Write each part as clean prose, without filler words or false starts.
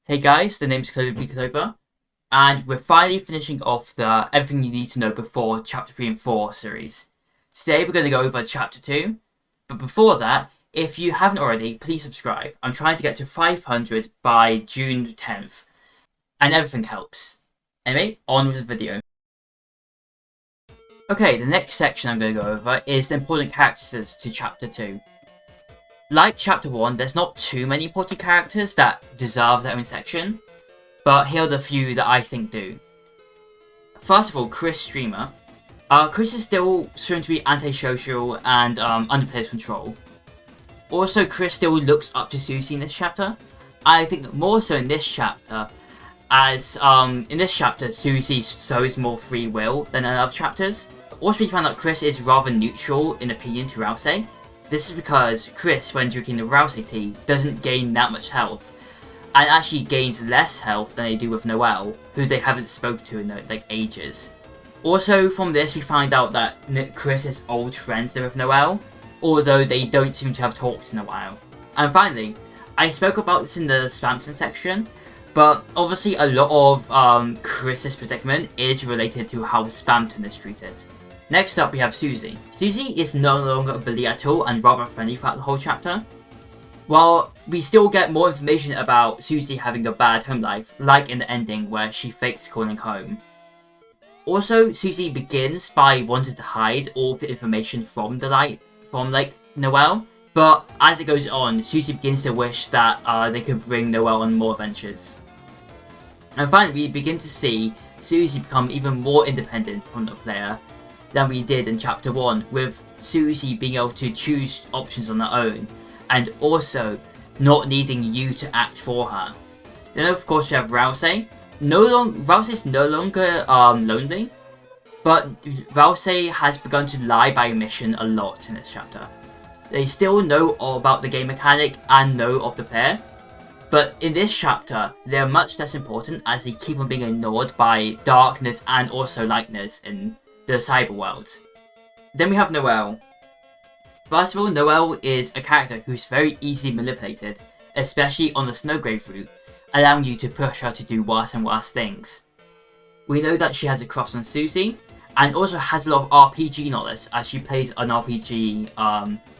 Hey guys, the name's Clover, and we're finally finishing off the Everything You Need to Know Before Chapter 3 and 4 series. Today we're going to go over Chapter 2, but before that, if you haven't already, please subscribe. I'm trying to get to 500 by June 10th, and everything helps. Anyway, on with the video. Okay, the next section I'm going to go over is the important characters to Chapter 2. Like Chapter 1, there's not too many important characters that deserve their own section, but here are the few that I think do. First of all, Chris Streamer. Chris is still shown to be antisocial and under player's control. Also, Chris still looks up to Susie in this chapter. I think more so in this chapter, as in this chapter, Susie shows more free will than in other chapters. Also, we find out Chris is rather neutral in opinion to Rousey. This is because Chris, when drinking the Rousey tea, doesn't gain that much health, and actually gains less health than they do with Noelle, who they haven't spoken to in like ages. Also, from this we find out that Chris is old friends with Noelle, although they don't seem to have talked in a while. And finally, I spoke about this in the Spamton section, but obviously a lot of Chris's predicament is related to how Spamton is treated. Next up we have Susie. Susie is no longer a bully at all and rather friendly throughout the whole chapter. While we still get more information about Susie having a bad home life, like in the ending where she fakes calling home. Also, Susie begins by wanting to hide all of the information from Noelle, but as it goes on, Susie begins to wish that they could bring Noelle on more adventures. And finally, we begin to see Susie become even more independent from the player than we did in Chapter 1, with Susie being able to choose options on her own, and also not needing you to act for her. Then of course we have Rousey. Rousey's no longer lonely, but Rousey has begun to lie by omission a lot in this chapter. They still know all about the game mechanic and know of the player, but in this chapter they're much less important as they keep on being ignored by darkness and also lightness in the cyber world. Then we have Noelle. First of all, Noelle is a character who's very easily manipulated, especially on the Snowgrave route, allowing you to push her to do worse and worse things. We know that she has a crush on Susie, and also has a lot of RPG knowledge as she plays an RPG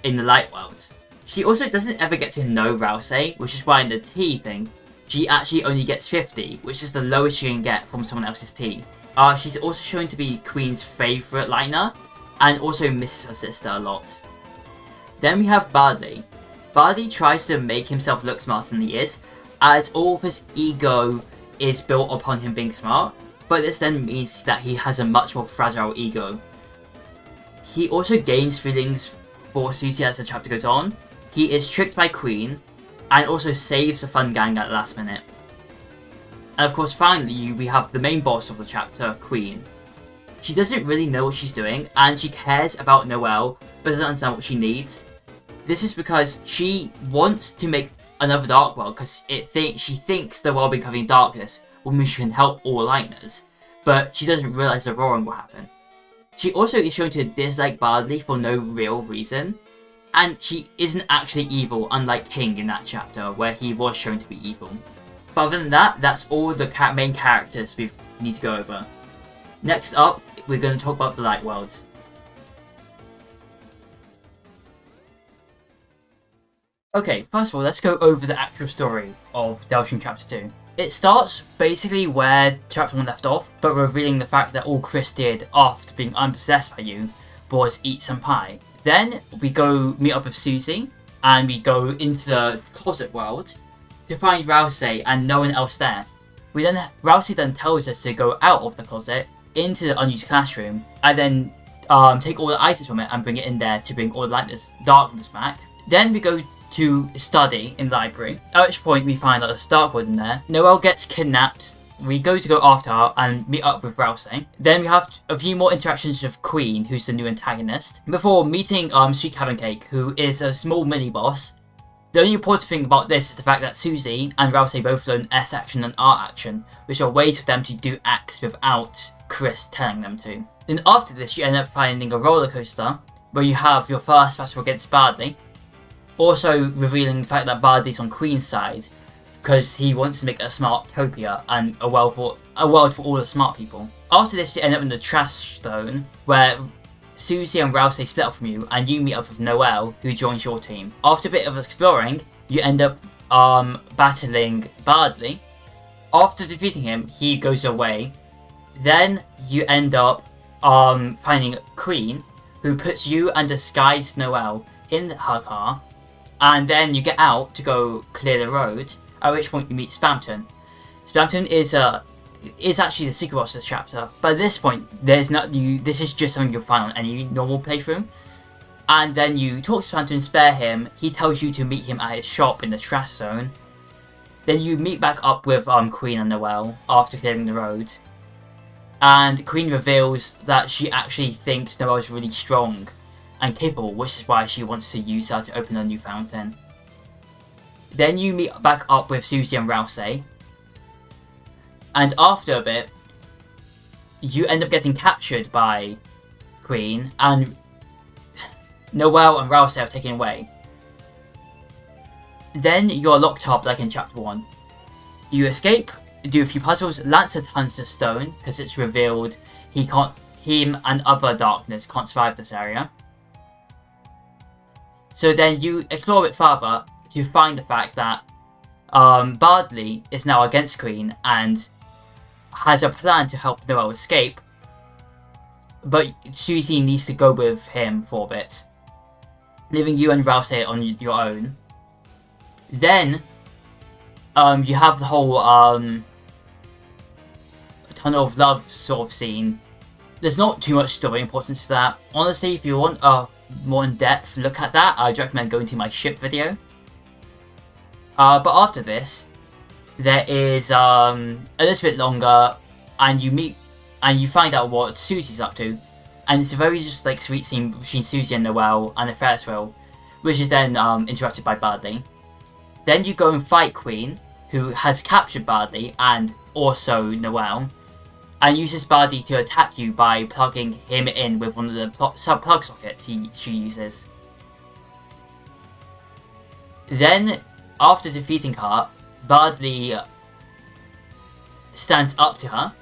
in the light world. She also doesn't ever get to know Rousey, which is why in the tea thing, she actually only gets 50, which is the lowest she can get from someone else's tea. She's also shown to be Queen's favourite liner, and also misses her sister a lot. Then we have Bardley. Bardley tries to make himself look smarter than he is, as all of his ego is built upon him being smart, but this then means that he has a much more fragile ego. He also gains feelings for Susie as the chapter goes on. He is tricked by Queen, and also saves the fun gang at the last minute. And of course, finally, we have the main boss of the chapter, Queen. She doesn't really know what she's doing, and she cares about Noelle, but doesn't understand what she needs. This is because she wants to make another Dark World, because she thinks the world becoming darkness will mean she can help all Lightners, but she doesn't realise the roaring will happen. She also is shown to dislike Bardley for no real reason, and she isn't actually evil, unlike King in that chapter, where he was shown to be evil. But other than that, that's all the main characters we need to go over. Next up, we're going to talk about the Light World. Okay, first of all, let's go over the actual story of Deltarune Chapter 2. It starts basically where Chapter 1 left off, but revealing the fact that all Chris did after being unpossessed by you was eat some pie. Then we go meet up with Susie, and we go into the closet world to find Rousey and no one else there. Rousey then tells us to go out of the closet into the unused classroom and then take all the items from it and bring it in there to bring all the darkness back. Then we go to study in the library, at which point we find that there's Dark World in there. Noelle gets kidnapped. We go after her and meet up with Rousey. Then we have a few more interactions with Queen, who's the new antagonist, before meeting Sweet Cabin Cake, who is a small mini-boss. The only important thing about this is the fact that Susie and Rousey both learn S action and R action, which are ways for them to do acts without Chris telling them to. Then after this, you end up finding a roller coaster, where you have your first battle against Bardley, also revealing the fact that Bardley's on Queen's side, because he wants to make a smartopia and a world for all the smart people. After this, you end up in the Trash Zone, where Susie and Rousey split up from you, and you meet up with Noelle, who joins your team. After a bit of exploring, you end up battling Bardley. After defeating him, he goes away. Then you end up finding Queen, who puts you and disguised Noelle in her car, and then you get out to go clear the road, at which point you meet Spamton. Spamton is actually the secret boss of this chapter, but at this point, this is just something you'll find on any normal playthrough. And then you talk to Spamton and spare him. He tells you to meet him at his shop in the Trash Zone. Then you meet back up with Queen and Noelle after clearing the road. And Queen reveals that she actually thinks Noelle is really strong and capable, which is why she wants to use her to open a new fountain. Then you meet back up with Susie and Rousey. And after a bit, you end up getting captured by Queen, and Noelle and Rousey are taken away. Then you're locked up like in chapter 1. You escape, do a few puzzles. Lancer turns to stone because it's revealed him and other darkness can't survive this area. So then you explore a bit further to find the fact that Bardley is now against Queen and has a plan to help Noelle escape, but Susie needs to go with him for a bit, leaving you and Rousey on your own. Then you have the whole Tunnel of Love sort of scene. There's not too much story importance to that. Honestly, if you want a more in-depth look at that, I'd recommend going to my ship video. But after this, there is a little bit longer, and you find out what Susie's up to, and it's a very just like sweet scene between Susie and Noelle and the Ferris wheel, which is then interrupted by Bardley. Then you go and fight Queen, who has captured Bardley and also Noelle, and uses Bardley to attack you by plugging him in with one of the sub-plug sockets she uses. Then, after defeating her, Bardley stands up to her,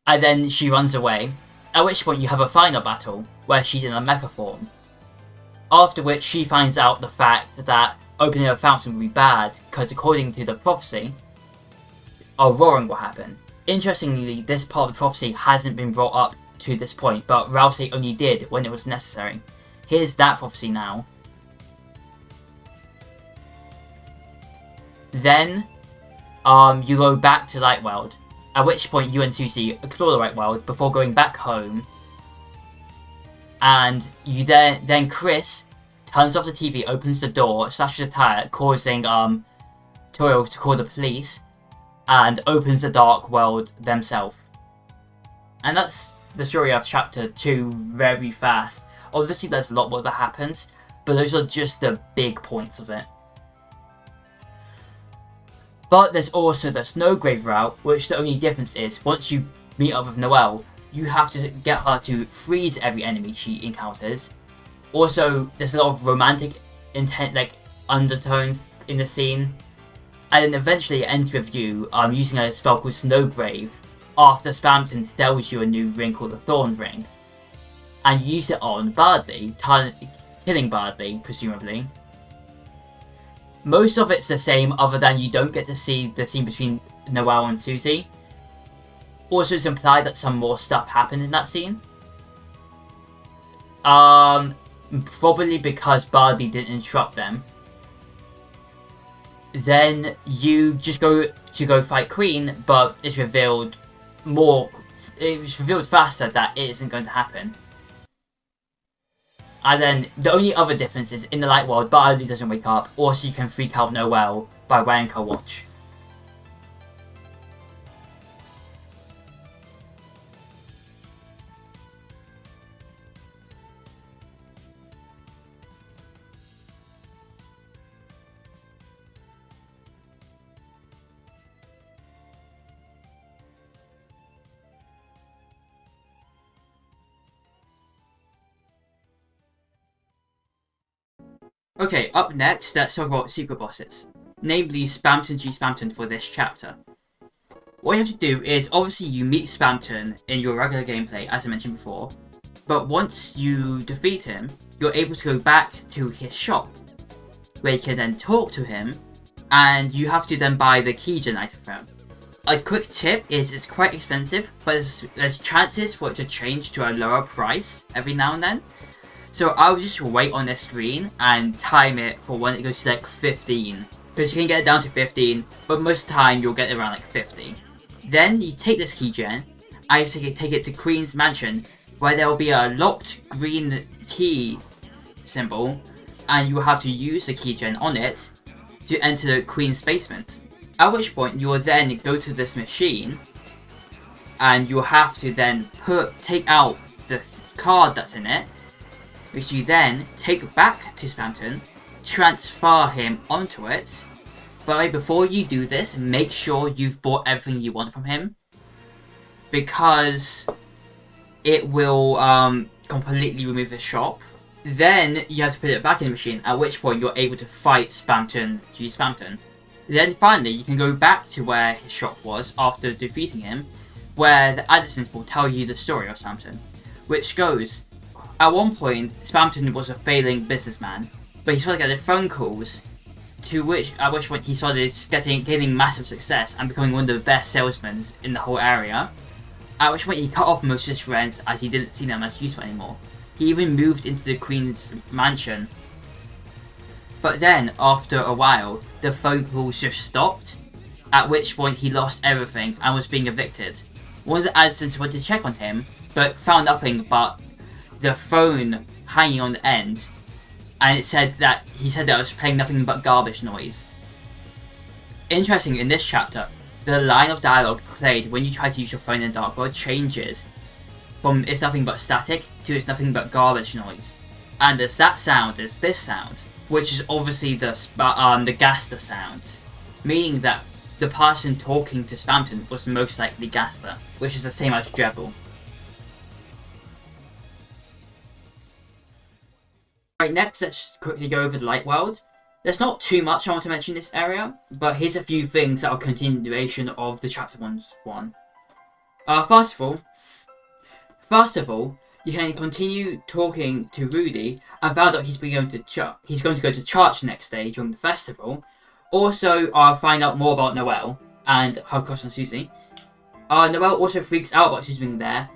and then she runs away, at which point you have a final battle where she's in a mecha form. After which she finds out the fact that opening a fountain would be bad, because according to the prophecy, a roaring will happen. Interestingly, this part of the prophecy hasn't been brought up to this point, but Rousey only did when it was necessary. Here's that prophecy now. Then, you go back to Light World, at which point you and Susie explore the Light World before going back home. And you then Chris turns off the TV, opens the door, slashes a tire, causing Toil to call the police, and opens the Dark World themselves. And that's the story of chapter 2 very fast. Obviously there's a lot more that happens, but those are just the big points of it. But there's also the Snowgrave route, which the only difference is, once you meet up with Noelle, you have to get her to freeze every enemy she encounters. Also, there's a lot of romantic undertones in the scene. And then eventually it ends with you using a spell called Snowgrave after Spamton sells you a new ring called the Thorn Ring. And you use it on Bardley, killing Bardley, presumably. Most of it's the same, other than you don't get to see the scene between Noelle and Susie. Also, it's implied that some more stuff happened in that scene. Probably because Bardley didn't interrupt them. Then you just go fight Queen, but it's revealed faster that it isn't going to happen. And then the only other difference is in the Light World, Bardley doesn't wake up, also you can freak out Noelle by wearing her watch. Okay, up next, let's talk about secret bosses. namely Spamton G Spamton for this chapter. What you have to do is, obviously you meet Spamton in your regular gameplay, as I mentioned before, but once you defeat him, you're able to go back to his shop, where you can then talk to him, and you have to then buy the keygen item from him. A quick tip is it's quite expensive, but there's chances for it to change to a lower price every now and then. So I'll just wait on the screen and time it for when it goes to like 15. Because you can get it down to 15, but most of the time you'll get it around like 50. Then you take this keygen, and you take it to Queen's Mansion, where there will be a locked green key symbol, and you will have to use the keygen on it to enter the Queen's basement. At which point you will then go to this machine, and you'll have to then take out the card that's in it, which you then take back to Spamton, transfer him onto it. But before you do this, make sure you've bought everything you want from him, because it will completely remove the shop. Then you have to put it back in the machine, at which point you're able to fight Spamton G Spamton. Then finally you can go back to where his shop was after defeating him, where the Addisons will tell you the story of Spamton, which goes, at one point Spamton was a failing businessman, but he started getting phone calls, at which point he started gaining massive success and becoming one of the best salesmen in the whole area. At which point he cut off most of his friends, as he didn't see them as useful anymore. He even moved into the Queen's Mansion. But then, after a while, the phone calls just stopped, at which point he lost everything and was being evicted. One of the Addisons wanted to check on him, but found nothing but the phone hanging on the end, and he said that it was playing nothing but garbage noise. Interesting, in this chapter, the line of dialogue played when you try to use your phone in Dark World changes from "it's nothing but static" to "it's nothing but garbage noise." And as that sound is this sound, which is obviously the Gaster sound, meaning that the person talking to Spamton was most likely Gaster, which is the same as Jebel. Right, next let's quickly go over the Light World. There's not too much I want to mention in this area, but here's a few things that are continuation of the chapter 1. First of all, you can continue talking to Rudy and found out he's going to go to church the next day during the festival. Also, find out more about Noelle and her crush on Susie. Noelle also freaks out about Susie being there,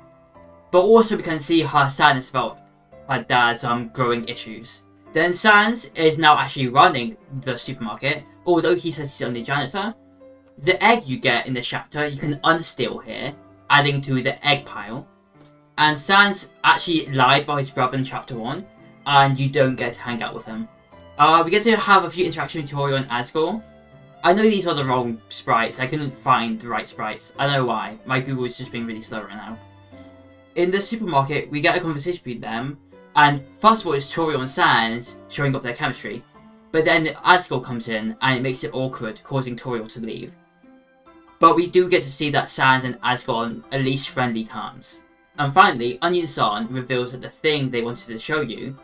but also we can see her sadness about her dad's growing issues. Then Sans is now actually running the supermarket, although he says he's only janitor. The egg you get in this chapter you can unsteal here, adding to the egg pile. And Sans actually lied about his brother in chapter 1, and you don't get to hang out with him. We get to have a few interactions with Toriel and Asgore. I know these are the wrong sprites, I couldn't find the right sprites. I don't know why, my Google is just being really slow right now. In the supermarket, we get a conversation between them, and first of all it's Toriel and Sans showing off their chemistry. But then Asgore comes in, and it makes it awkward, causing Toriel to leave. But we do get to see that Sans and Asgore are on at least friendly terms. And finally, Onion-san reveals that the thing they wanted to show you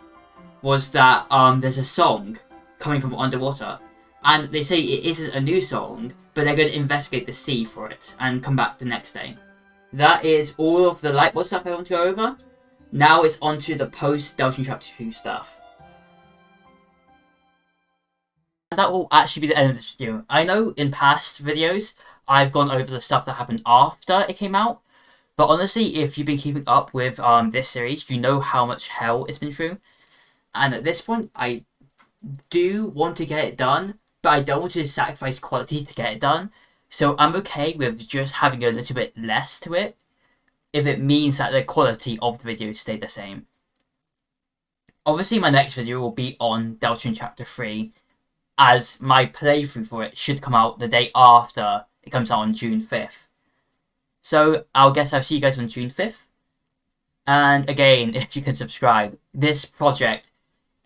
was that there's a song coming from underwater. And they say it isn't a new song, but they're going to investigate the sea for it and come back the next day. That is all of the Light World stuff I want to go over. Now it's on to the post-Deltarune Chapter 2 stuff. And that will actually be the end of this video. I know in past videos I've gone over the stuff that happened after it came out. But honestly, if you've been keeping up with this series, you know how much hell it's been through. And at this point, I do want to get it done, but I don't want to sacrifice quality to get it done. So I'm okay with just having a little bit less to it, if it means that the quality of the video stay the same. Obviously, my next video will be on Deltarune Chapter 3, as my playthrough for it should come out the day after it comes out on June 5th. So, I'll see you guys on June 5th. And again, if you can subscribe, this project,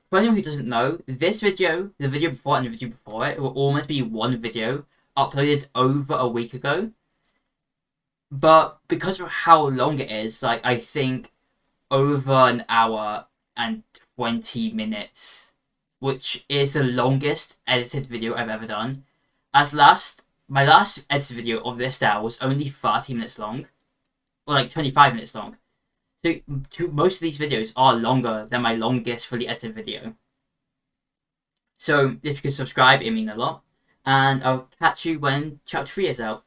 for anyone who doesn't know, this video, the video before and the video before it will almost be one video uploaded over a week ago. But because of how long it is, like I think over an hour and 20 minutes, which is the longest edited video I've ever done, my last edited video of this style was only 30 minutes long, or like 25 minutes long. So most of these videos are longer than my longest fully edited video. So if you could subscribe, it means a lot. And I'll catch you when Chapter 3 is out.